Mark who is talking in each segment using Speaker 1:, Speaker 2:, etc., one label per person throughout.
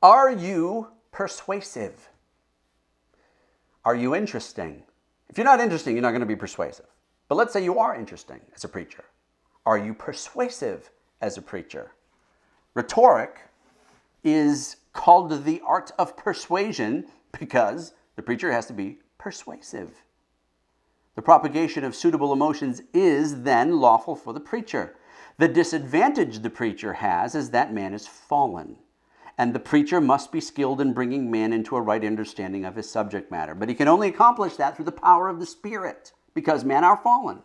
Speaker 1: Are you persuasive? Are you interesting? If you're not interesting, you're not going to be persuasive. But let's say you are interesting as a preacher. Are you persuasive as a preacher? Rhetoric is called the art of persuasion because the preacher has to be persuasive. The propagation of suitable emotions is then lawful for the preacher. The disadvantage the preacher has is that man is fallen, and the preacher must be skilled in bringing man into a right understanding of his subject matter. But he can only accomplish that through the power of the Spirit, because men are fallen.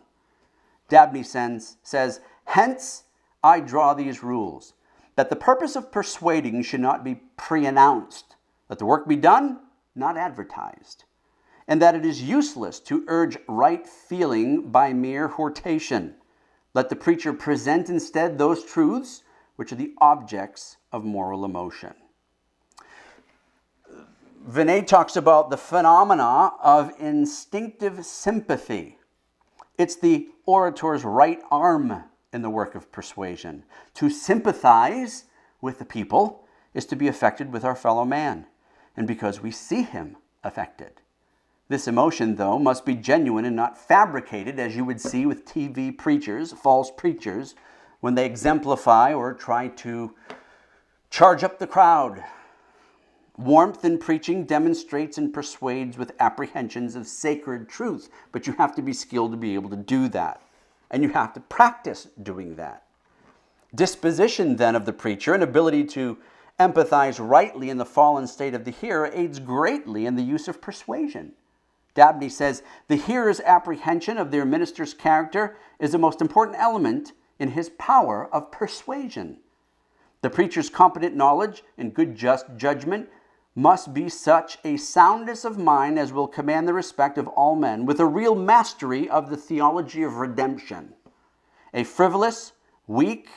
Speaker 1: Dabney says, hence I draw these rules, that the purpose of persuading should not be pre-announced, let the work be done, not advertised, and that it is useless to urge right feeling by mere hortation. Let the preacher present instead those truths which are the objects of moral emotion. Vinay talks about the phenomena of instinctive sympathy. It's the orator's right arm in the work of persuasion. To sympathize with the people is to be affected with our fellow man, and because we see him affected. This emotion, though, must be genuine and not fabricated, as you would see with TV preachers, false preachers, when they exemplify or try to charge up the crowd. Warmth in preaching demonstrates and persuades with apprehensions of sacred truth, but you have to be skilled to be able to do that, and you have to practice doing that. Disposition, then, of the preacher and ability to empathize rightly in the fallen state of the hearer aids greatly in the use of persuasion. Dabney says, the hearer's apprehension of their minister's character is a most important element in his power of persuasion. The preacher's competent knowledge and good just judgment must be such a soundness of mind as will command the respect of all men, with a real mastery of the theology of redemption. A frivolous, weak,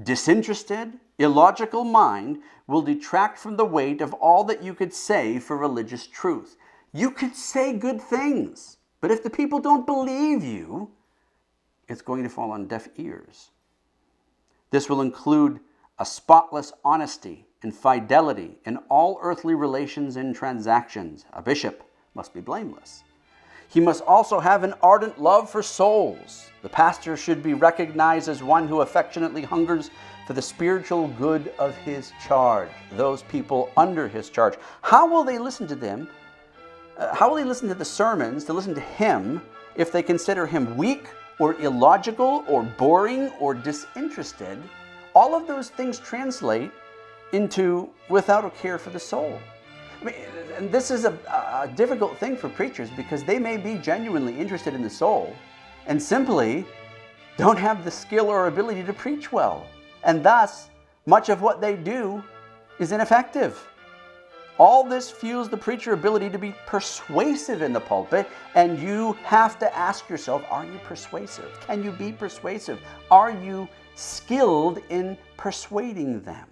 Speaker 1: disinterested, illogical mind will detract from the weight of all that you could say for religious truth. You could say good things, but if the people don't believe you, it's going to fall on deaf ears. This will include a spotless honesty and fidelity in all earthly relations and transactions. A bishop must be blameless. He must also have an ardent love for souls. The pastor should be recognized as one who affectionately hungers for the spiritual good of his charge, those people under his charge. How will they listen to them? How will they listen to the sermons, to listen to him, if they consider him weak or illogical or boring or disinterested? All of those things translate into without a care for the soul. I mean, and this is a difficult thing for preachers because they may be genuinely interested in the soul and simply don't have the skill or ability to preach well. And thus, much of what they do is ineffective. All this fuels the preacher's ability to be persuasive in the pulpit, and you have to ask yourself, are you persuasive? Can you be persuasive? Are you skilled in persuading them?